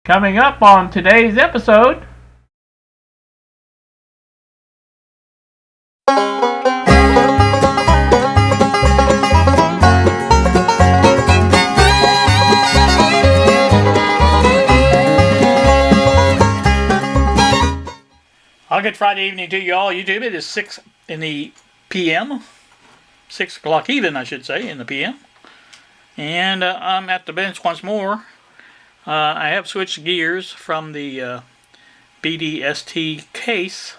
Coming up on today's episode, good Friday evening to you all. YouTube, it is 6 in the p.m. 6 o'clock even, I should say, in the p.m. And I'm at the bench once more. I have switched gears from the BDST case,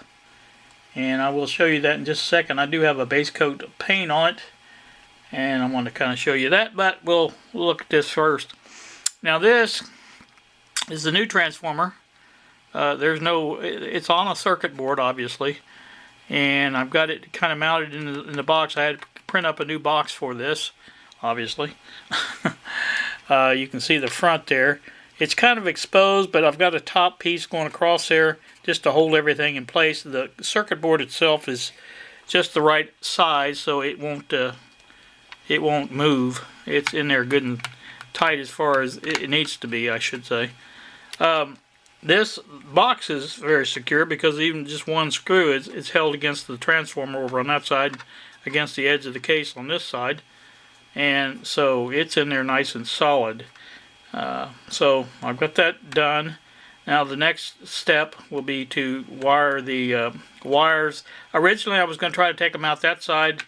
and I will show you that in just a second. I do have a base coat of paint on it, and I want to kind of show you that, but we'll look at this first. Now this is the new transformer. It's on a circuit board, obviously, and I've got it kind of mounted in the box. I had to print up a new box for this, obviously. You can see the front there. It's kind of exposed, but I've got a top piece going across there just to hold everything in place. The circuit board itself is just the right size, so it won't move. It's in there good and tight as far as it needs to be, I should say. This box is very secure because even just one screw is held against the transformer over on that side, against the edge of the case on this side, and so it's in there nice and solid. So I've got that done. Now the next step will be to wire the wires. Originally I was going to try to take them out that side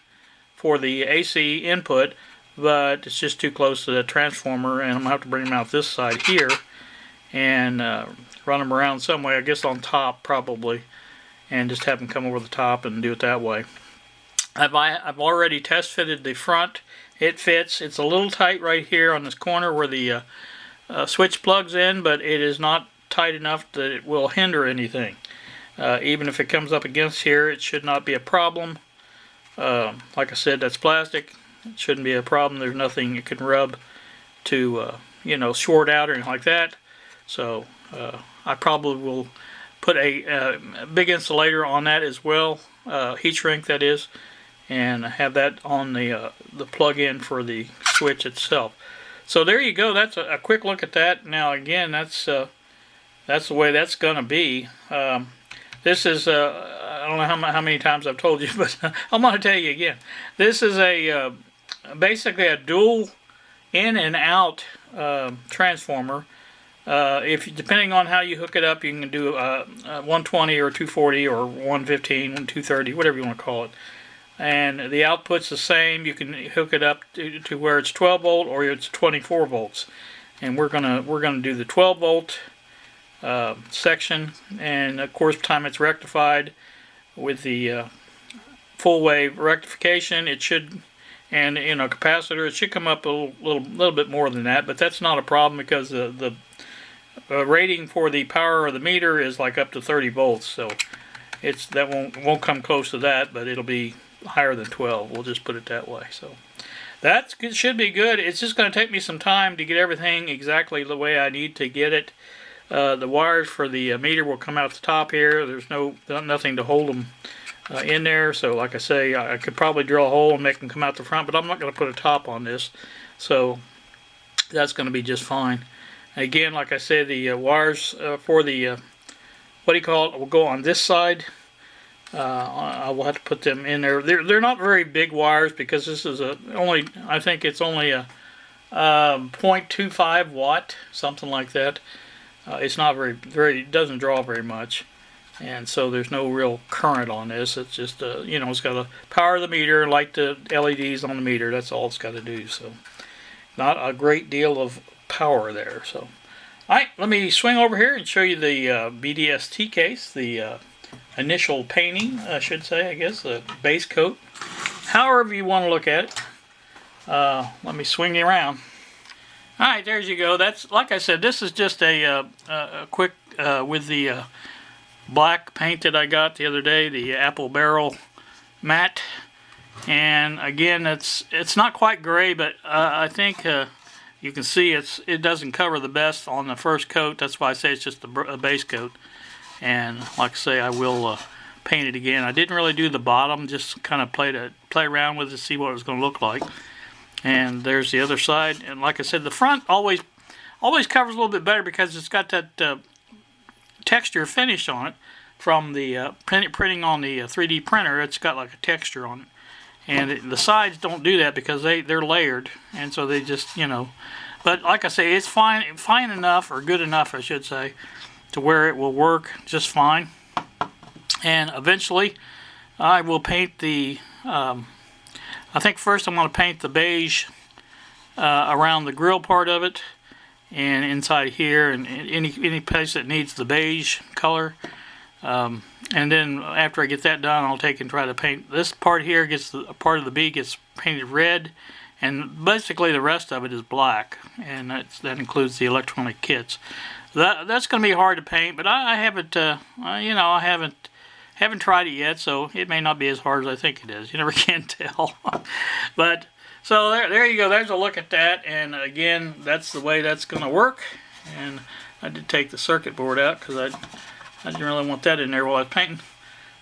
for the AC input, but it's just too close to the transformer, and I'm going to have to bring them out this side here and run them around some way, I guess on top probably, and just have them come over the top and do it that way. I've already test fitted the front. It fits. It's a little tight right here on this corner where the switch plugs in, but it is not tight enough that it will hinder anything. Even if it comes up against here, it should not be a problem. Like I said, that's plastic. It shouldn't be a problem. There's nothing it can rub to short out or anything like that. So I probably will put a big insulator on that as well, heat shrink that is, and have that on the plug-in for the switch itself. So there you go. That's a quick look at that. Now again, that's the way that's gonna be. This is I don't know how many times I've told you, but I'm gonna tell you again. This is a basically a dual in and out transformer. Depending on how you hook it up, you can do 120 or 240 or 115, 230, whatever you want to call it. And the output's the same. You can hook it up to where it's 12 volt or it's 24 volts. And we're gonna do the 12 volt section, and of course, by the time it's rectified with the full wave rectification, it should, and capacitor, it should come up a little bit more than that. But that's not a problem because the rating for the power of the meter is like up to 30 volts, so that won't come close to that, but it'll be higher than 12. We'll just put it that way. So that should be good. It's just going to take me some time to get everything exactly the way I need to get it. The wires for the meter will come out the top here. There's nothing to hold them in there. So like I say, I could probably drill a hole and make them come out the front, but I'm not going to put a top on this. So that's going to be just fine. Again, like I said, the wires for the will go on this side. I will have to put them in there. They're not very big wires because this is I think it's only a 0.25 watt, something like that. It's not it doesn't draw very much, and so there's no real current on this. It's just it's got to power the meter, light the LEDs on the meter. That's all it's got to do. So not a great deal of power there. So alright, let me swing over here and show you the BDST case, the initial painting, I should say, I guess, the base coat, however you want to look at it. Let me swing you around. Alright, there you go. That's, like I said, this is just a quick, with the black paint that I got the other day, the apple barrel matte. And again, it's not quite gray, but I think you can see it doesn't cover the best on the first coat. That's why I say it's just a base coat. And like I say, I will paint it again. I didn't really do the bottom, just kind of play around with it to see what it was going to look like. And there's the other side. And like I said, the front always, always covers a little bit better because it's got that texture finish on it from the printing on the 3D printer. It's got like a texture on it, and the sides don't do that because they're layered, and so they just, you know. But like I say, it's fine enough, or good enough, I should say, to where it will work just fine. And eventually, I will paint the. I think first I'm going to paint the beige around the grill part of it, and inside here, and any place that needs the beige color. And then after I get that done, I'll take and try to paint this part here. A part of the B gets painted red, and basically the rest of it is black, and that includes the electronic kits. That's going to be hard to paint, but I haven't, you know, I haven't tried it yet, so it may not be as hard as I think it is. You never can tell. But so there you go. There's a look at that, and again, that's the way that's going to work. And I did take the circuit board out because I didn't really want that in there while I was painting.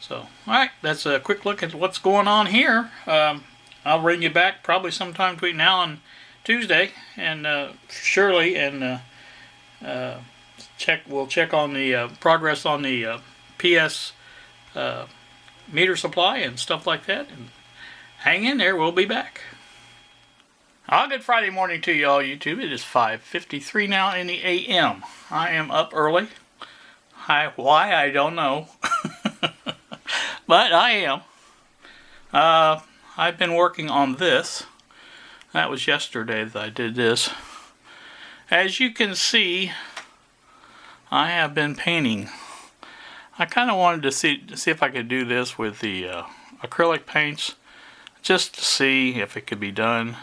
So, all right, that's a quick look at what's going on here. I'll bring you back probably sometime between now and Tuesday, and surely, and we'll check on the progress on the PS meter supply and stuff like that. And hang in there, we'll be back. Good Friday morning to you all, YouTube. It is 5:53 now in the AM. I am up early. Why, I don't know. But I am. I've been working on this. That was yesterday that I did this. As you can see, I have been painting. I kind of wanted to see if I could do this with the acrylic paints, just to see if it could be done.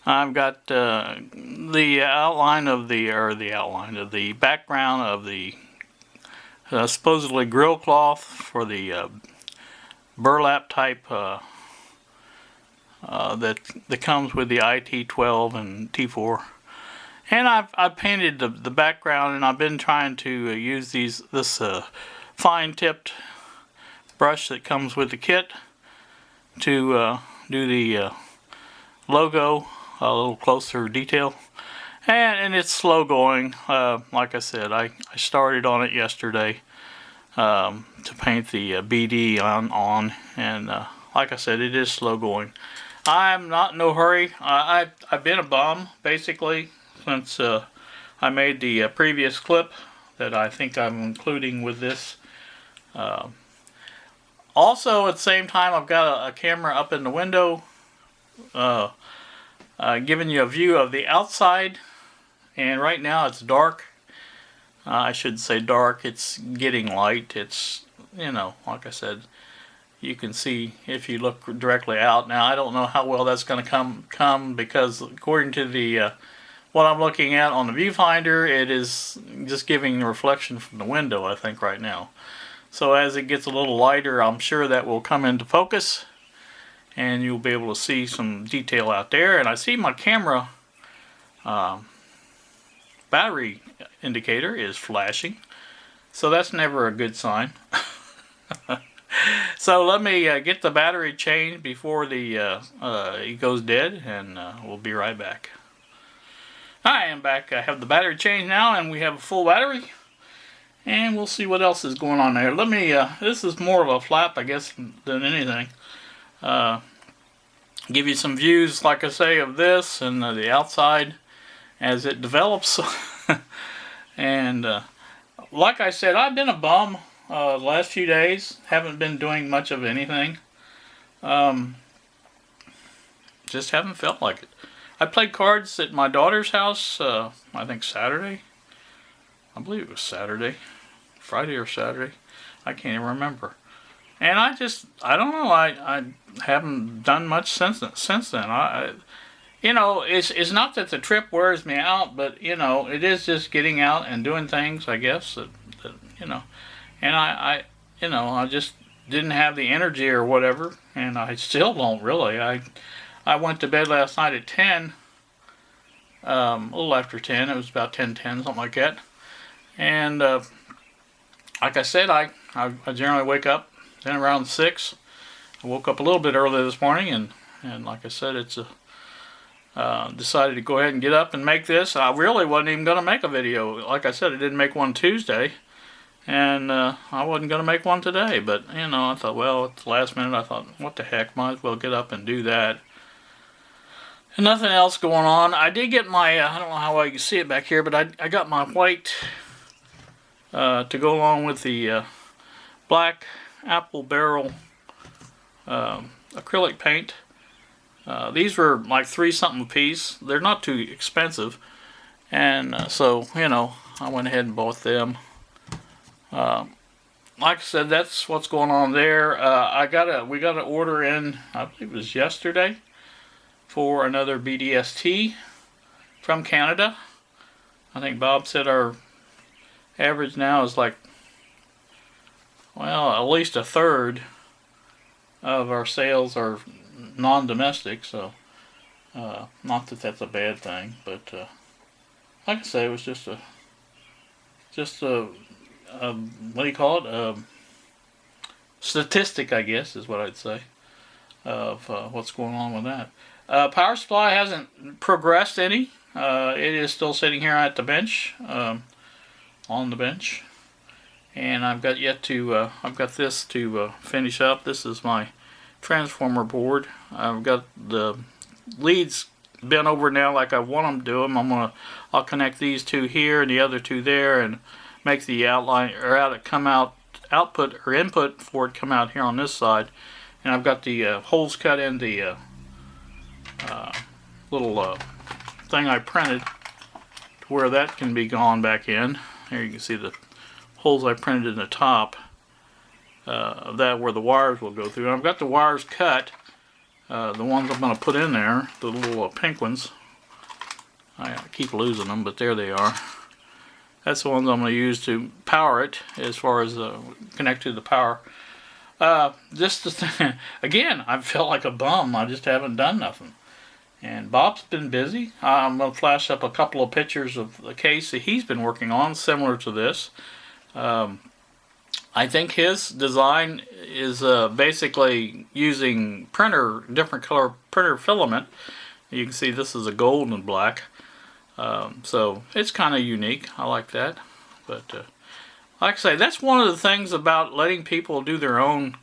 I've got the outline of the background of the supposedly grill cloth for the burlap type that comes with the IT12 and T4, and I've painted the background, and I've been trying to use this fine tipped brush that comes with the kit to do the logo a little closer detail, and it's slow going. Like I said, I started on it yesterday to paint the BD on, and like I said, it is slow going. I'm not in no hurry. I've been a bum basically since I made the previous clip that I think I'm including with this. Also, at the same time, I've got a camera up in the window giving you a view of the outside, and right now it's dark. I should say dark. It's getting light. It's, you know, like I said, you can see if you look directly out. Now, I don't know how well that's going to come because according to the what I'm looking at on the viewfinder, it is just giving the reflection from the window, I think, right now. So as it gets a little lighter, I'm sure that will come into focus, and you'll be able to see some detail out there. And I see my camera battery indicator is flashing, so that's never a good sign. So let me get the battery changed before it goes dead, and we'll be right back. I am back. I have the battery changed now, and we have a full battery, and we'll see what else is going on there. Let me this is more of a flap, I guess, than anything. Give you some views, like I say, of this and the outside as it develops. And like I said, I've been a bum the last few days. Haven't been doing much of anything. Just haven't felt like it. I played cards at my daughter's house, I think Saturday. I believe it was Saturday. Friday or Saturday. I can't even remember. And I don't know, I haven't done much since then. You know, it's not that the trip wears me out, but, you know, it is just getting out and doing things, I guess, that you know. And I just didn't have the energy or whatever, and I still don't really. I went to bed last night at 10, a little after 10. It was about 10:10, something like that. And like I said, I generally wake up then around 6. I woke up a little bit early this morning, and like I said, it's decided to go ahead and get up and make this. I really wasn't even going to make a video. Like I said, I didn't make one Tuesday, and I wasn't going to make one today. But, you know, I thought, well, at the last minute, I thought, what the heck, might as well get up and do that. And nothing else going on. I did get my, I don't know how well you can see it back here, but I got my white to go along with the black apple barrel acrylic paint. These were like $3 something a piece. They're not too expensive, and so, you know, I went ahead and bought them. Like I said, that's what's going on there. We got an order in, I believe it was yesterday, for another BDST from Canada. I think Bob said our average now is like, well, at least a third of our sales are non-domestic, so not that that's a bad thing, but like I say, it was just a what do you call it? Statistic, I guess, is what I'd say, of what's going on with that. Power supply hasn't progressed any. It is still sitting here at the bench, on the bench, and I've got this to finish up. This is my transformer board. I've got the leads bent over now like I want them to do them. I'll connect these two here and the other two there, and make the outline or output or input for it come out here on this side. And I've got the holes cut in the little thing I printed to where that can be gone back in. Here you can see the holes I printed in the top of that where the wires will go through. And I've got the wires cut, the ones I'm going to put in there, the little pink ones. I keep losing them, but there they are. That's the ones I'm going to use to power it, as far as connected to the power. Again, I felt like a bum. I just haven't done nothing. And Bob's been busy. I'm going to flash up a couple of pictures of the case that he's been working on, similar to this. I think his design is basically using different color printer filament. You can see this is a gold and black. So it's kind of unique. I like that. But like I say, that's one of the things about letting people do their own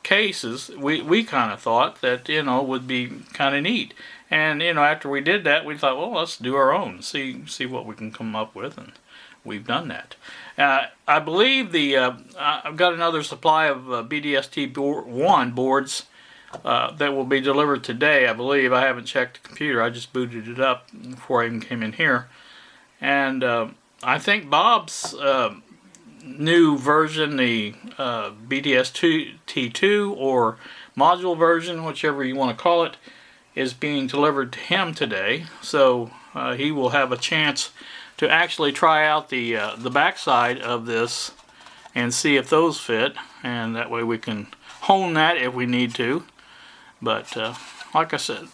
cases. We kind of thought that, you know, would be kind of neat. And, you know, after we did that, we thought, well, let's do our own, see what we can come up with, and we've done that. I believe I've got another supply of BDST-1 boards that will be delivered today, I believe. I haven't checked the computer. I just booted it up before I even came in here. And I think Bob's new version, the BDST2 or module version, whichever you want to call it, is being delivered to him today. So he will have a chance to actually try out the backside of this and see if those fit, and that way we can hone that if we need to. But like I said,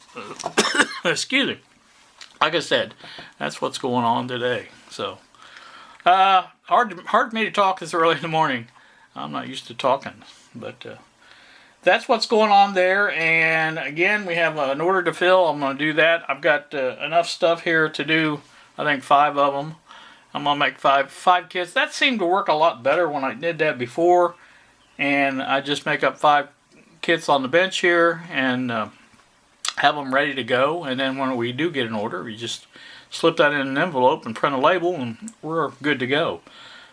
excuse me, like I said, that's what's going on today. So hard for me to talk this early in the morning. I'm not used to talking, but that's what's going on there. And again, we have an order to fill. I'm going to do that. I've got enough stuff here to do, I think, 5 of them. I'm going to make five kits. That seemed to work a lot better when I did that before. And I just make up 5 kits on the bench here and have them ready to go. And then when we do get an order, we just slip that in an envelope and print a label, and we're good to go.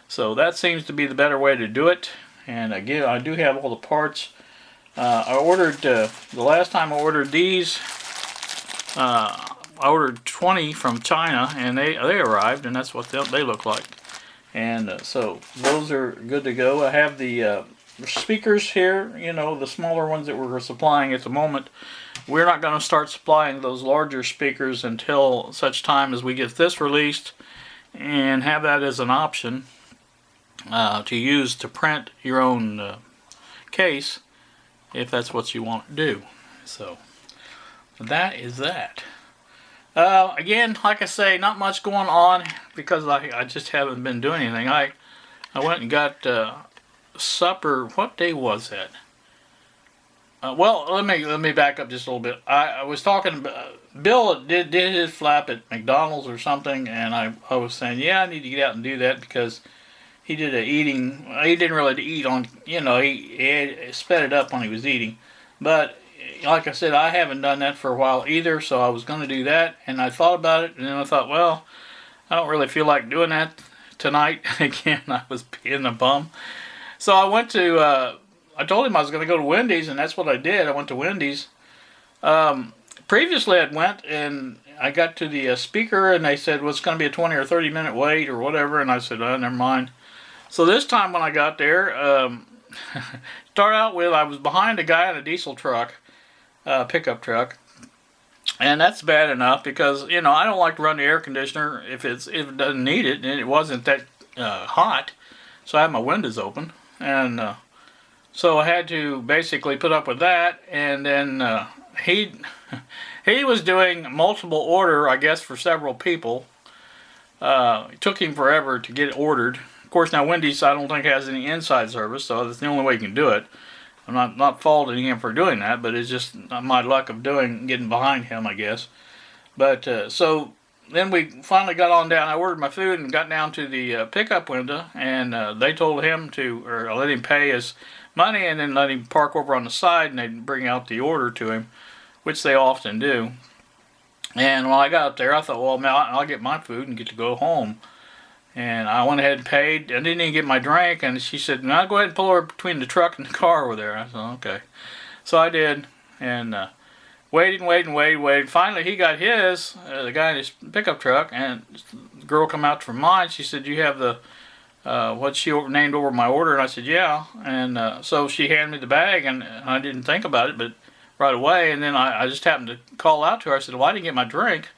So that seems to be the better way to do it. And again, I do have all the parts. I ordered, the last time I ordered these, I ordered 20 from China, and they arrived, and that's what they look like. And so those are good to go. I have the speakers here, you know, the smaller ones that we're supplying at the moment. We're not going to start supplying those larger speakers until such time as we get this released, and have that as an option to use to print your own case, if that's what you want to do. So that is that. Again, like I say, not much going on because I just haven't been doing anything. I went and got supper. What day was that? well, let me back up just a little bit. I was talking about Bill did his flap at McDonald's or something, and I was saying, yeah, I need to get out and do that because he did a eating. He didn't really eat on, he sped it up when he was eating, but like I said, I haven't done that for a while either. So I was going to do that, and I thought about it, and then I thought, well, I don't really feel like doing that tonight again. I was being a bum, so I went to. I told him I was going to go to Wendy's, and that's what I did. I went to Wendy's. Previously, I'd went and I got to the speaker, and they said, well, it's going to be a 20 or 30 minute wait or whatever, and I said, oh, never mind. So this time when I got there, start out with, I was behind a guy in a diesel truck, pickup truck, and that's bad enough because, I don't like to run the air conditioner if it doesn't need it, and it wasn't that hot, so I had my windows open, and so I had to basically put up with that, and then he was doing multiple order, I guess, for several people. It took him forever to get it ordered. Of course, now Wendy's I don't think has any inside service, so that's the only way you can do it. I'm not faulting him for doing that, but it's just my luck of getting behind him, I guess. But so then we finally got on down. I ordered my food and got down to the pickup window, and they told him or let him pay his money and then let him park over on the side, and they'd bring out the order to him, which they often do. And when I got up there, I thought, well, man, I'll get my food and get to go home. And I went ahead and paid. I didn't even get my drink, and she said, no, go ahead and pull over between the truck and the car over there. I said, okay. So I did, and waited. Finally, he got his, the guy in his pickup truck, and the girl come out from mine. She said, you have the what she named over my order, and I said, yeah. And so she handed me the bag, and I didn't think about it, but right away, and then I just happened to call out to her. I said, well, I didn't get my drink.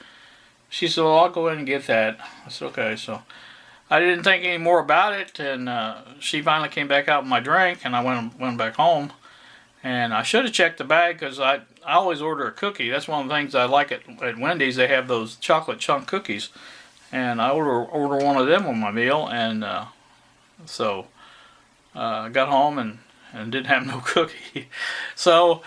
She said, well, I'll go in and get that. I said, okay. So I didn't think any more about it, and she finally came back out with my drink, and I went back home. And I should have checked the bag because I always order a cookie. That's one of the things I like at Wendy's. They have those chocolate chunk cookies, and I order one of them on my meal. And so I got home and didn't have no cookie. So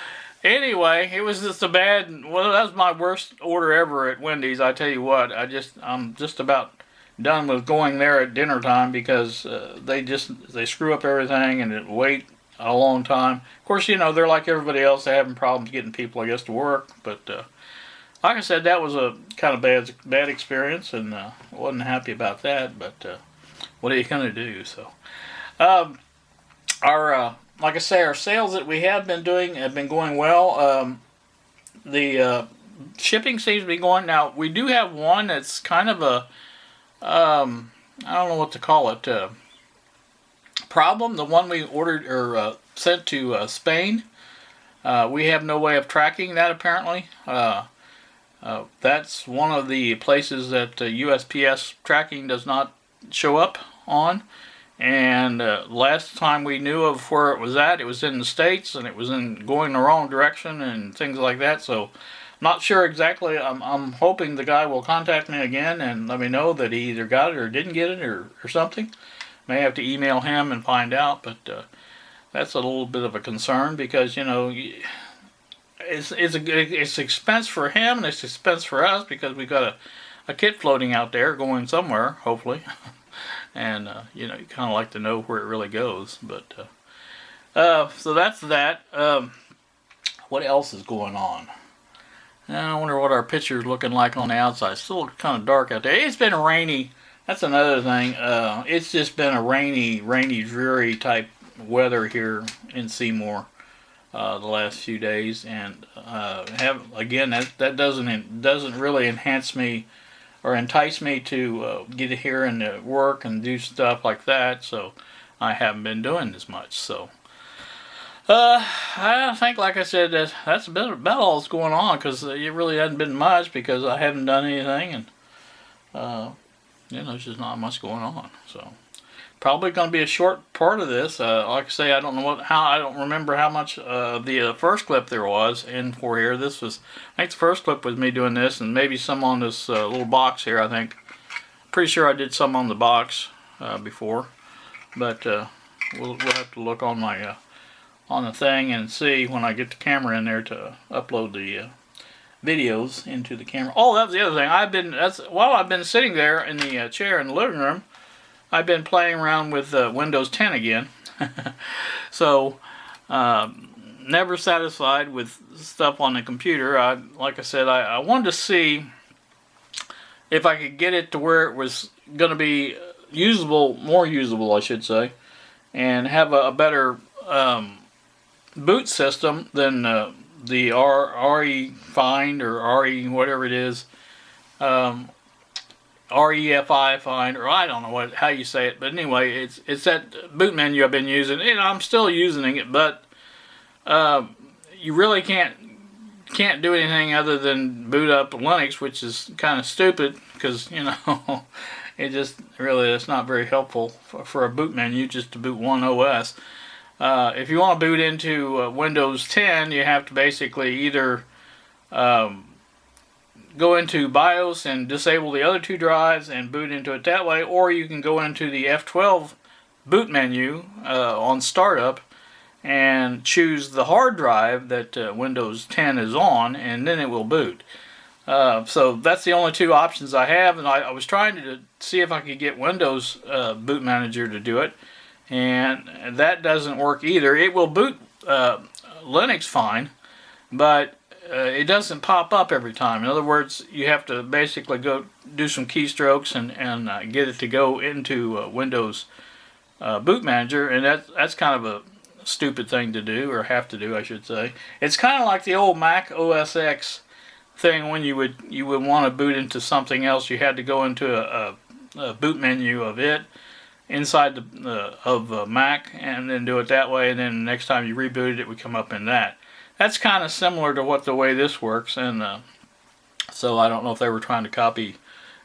anyway, it was just that was my worst order ever at Wendy's. I tell you what, I'm just about done with going there at dinner time because they screw up everything and it wait a long time. Of course, they're like everybody else. They're having problems getting people, I guess, to work. But like I said, that was a kind of bad experience, and I wasn't happy about that. But what are you gonna do? So like I say, our sales that we have been doing have been going well. The shipping seems to be going. Now, we do have one that's kind of a, I don't know what to call it, problem. The one we ordered or sent to Spain, we have no way of tracking that apparently. That's one of the places that USPS tracking does not show up on. And last time we knew of where it was in the States, and it was going the wrong direction and things like that. So, not sure exactly. I'm hoping the guy will contact me again and let me know that he either got it or didn't get it or something. May have to email him and find out, but that's a little bit of a concern because it's expense for him and it's expense for us because we got a kit floating out there going somewhere, hopefully. And you kind of like to know where it really goes. But so that's that. What else is going on? I wonder what our picture's looking like on the outside. It's still kind of dark out there. It's been rainy. That's another thing. It's just been a rainy, dreary type weather here in Seymour the last few days, and that doesn't really enhance me or entice me to get here and work and do stuff like that. So I haven't been doing as much. So I think, like I said, that's about all that's going on because it really hasn't been much because I haven't done anything, and there's just not much going on. So probably going to be a short part of this. Like I say, I don't remember how much the first clip there was in for here. I think the first clip was me doing this, and maybe some on this little box here. I think, pretty sure I did some on the box before, but we'll have to look on on the thing and see when I get the camera in there to upload the videos into the camera. Oh, that was the other thing. While I've been sitting there in the chair in the living room, I've been playing around with Windows 10 again. So, never satisfied with stuff on the computer. Like I said, I wanted to see if I could get it to where it was going to be usable, more usable, I should say, and have a better boot system than the RE Find or RE whatever it is, REFI Find, or I don't know how you say it, but anyway, it's that boot menu I've been using, and I'm still using it, but you really can't do anything other than boot up Linux, which is kind of stupid because, you know, it's not very helpful for a boot menu just to boot one OS. If you want to boot into Windows 10, you have to basically either go into BIOS and disable the other two drives and boot into it that way, or you can go into the F12 boot menu on startup and choose the hard drive that Windows 10 is on, and then it will boot. So that's the only two options I have, and I was trying to see if I could get Windows Boot Manager to do it, and that doesn't work either. It will boot Linux fine, but it doesn't pop up every time. In other words, you have to basically go do some keystrokes and get it to go into Windows Boot Manager, and that's kind of a stupid thing to do, or have to do, I should say. It's kind of like the old Mac OS X thing when you would want to boot into something else. You had to go into a boot menu of it inside of Mac and then do it that way, and then the next time you rebooted it would come up in that. That's kind of similar to the way this works, and so I don't know if they were trying to copy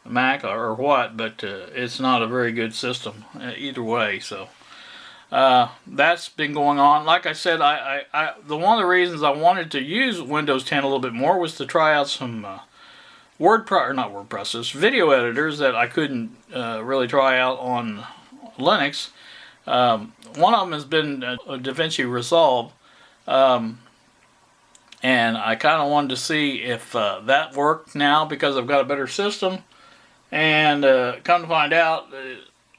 Mac or what, but it's not a very good system either way. So that's been going on. Like I said, one of the reasons I wanted to use Windows 10 a little bit more was to try out some video editors that I couldn't really try out on Linux. One of them has been DaVinci Resolve. And I kind of wanted to see if that worked now because I've got a better system. And come to find out,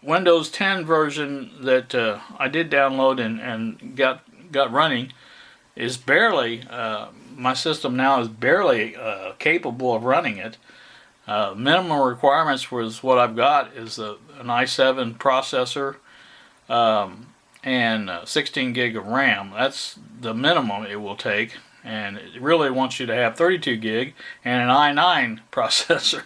Windows 10 version that I did download and got running is barely, my system now is barely capable of running it. Minimum requirements was what I've got is an i7 processor and 16 gig of RAM. That's the minimum it will take. And it really wants you to have 32 gig and an i9 processor.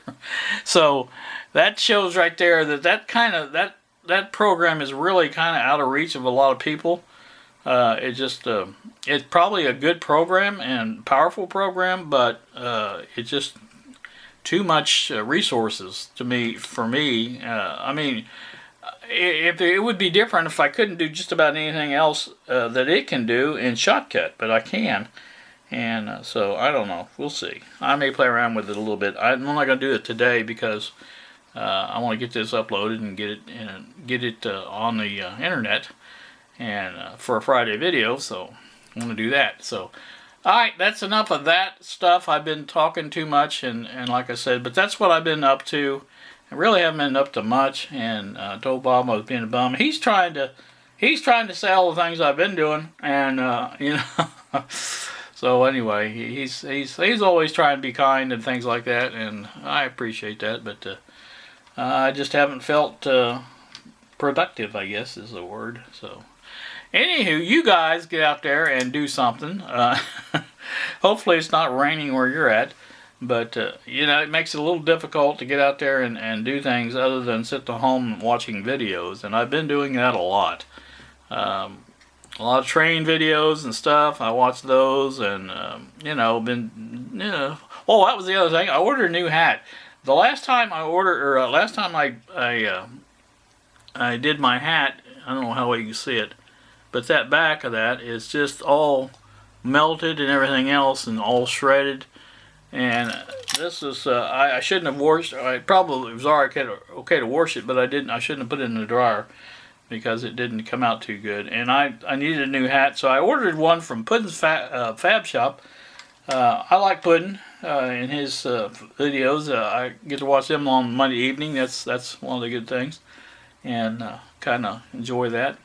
So that shows right there that program is really kind of out of reach of a lot of people. It's probably a good program and powerful program, but it's just too much resources for me. I mean, if it would be different if I couldn't do just about anything else that it can do in Shotcut, but I can. And so I don't know. We'll see. I may play around with it a little bit. I'm not going to do it today because I want to get this uploaded and get it on the internet and for a Friday video. So I want to do that. So all right, that's enough of that stuff. I've been talking too much, and like I said, but that's what I've been up to. I really haven't been up to much. And told Bob I was being a bum. He's trying to say all the things I've been doing, and you know. So anyway, he's always trying to be kind and things like that, and I appreciate that. But I just haven't felt productive, I guess is the word. So anywho, you guys get out there and do something. Hopefully it's not raining where you're at, but you know, it makes it a little difficult to get out there and do things other than sit at home watching videos, and I've been doing that a lot. A lot of train videos and stuff. I watch those, and you know, Oh, that was the other thing. I ordered a new hat. The last time I did my hat, I don't know how well you can see it, but that back of that is just all melted and everything else, and all shredded. And this is I shouldn't have washed. It was okay to wash it, but I didn't. I shouldn't have put it in the dryer. because it didn't come out too good. And I needed a new hat, so I ordered one from Puddin's Fab Shop. I like Puddin in his videos. I get to watch them on Monday evening. That's one of the good things, and kind of enjoy that.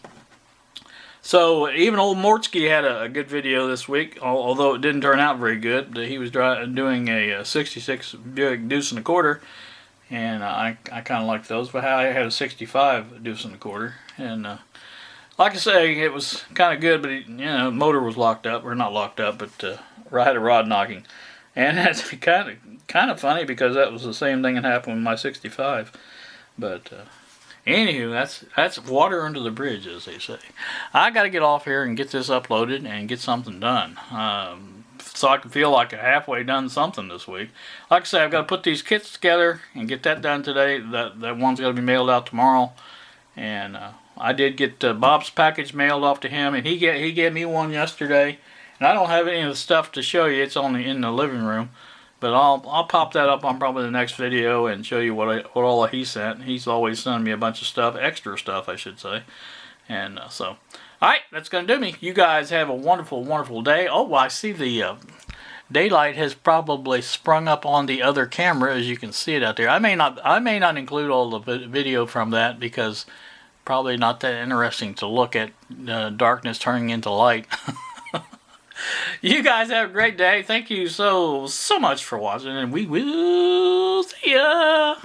So even old Mortsky had a good video this week, although it didn't turn out very good. He was doing a 66 Buick Deuce and a quarter, and I kind of liked those. But I had a 65 Deuce and a quarter, and like I say, it was kind of good. But motor was locked up, or not locked up, but I had a rod knocking, and that's kind of funny because that was the same thing that happened with my 65. But anywho, that's water under the bridge, as they say. I got to get off here and get this uploaded and get something done, so I can feel like I halfway done something this week. Like I say, I've got to put these kits together and get that done today. That one's got to be mailed out tomorrow, and I did get Bob's package mailed off to him, and he gave me one yesterday. And I don't have any of the stuff to show you. It's only in the living room. But I'll pop that up on probably the next video and show you what all he sent. He's always sending me a bunch of stuff, extra stuff I should say. And so, alright, that's going to do me. You guys have a wonderful, wonderful day. Oh, I see the daylight has probably sprung up on the other camera, as you can see it out there. I may not include all the video from that because probably not that interesting to look at darkness turning into light. You guys have a great day. Thank you so much for watching, and we will see ya.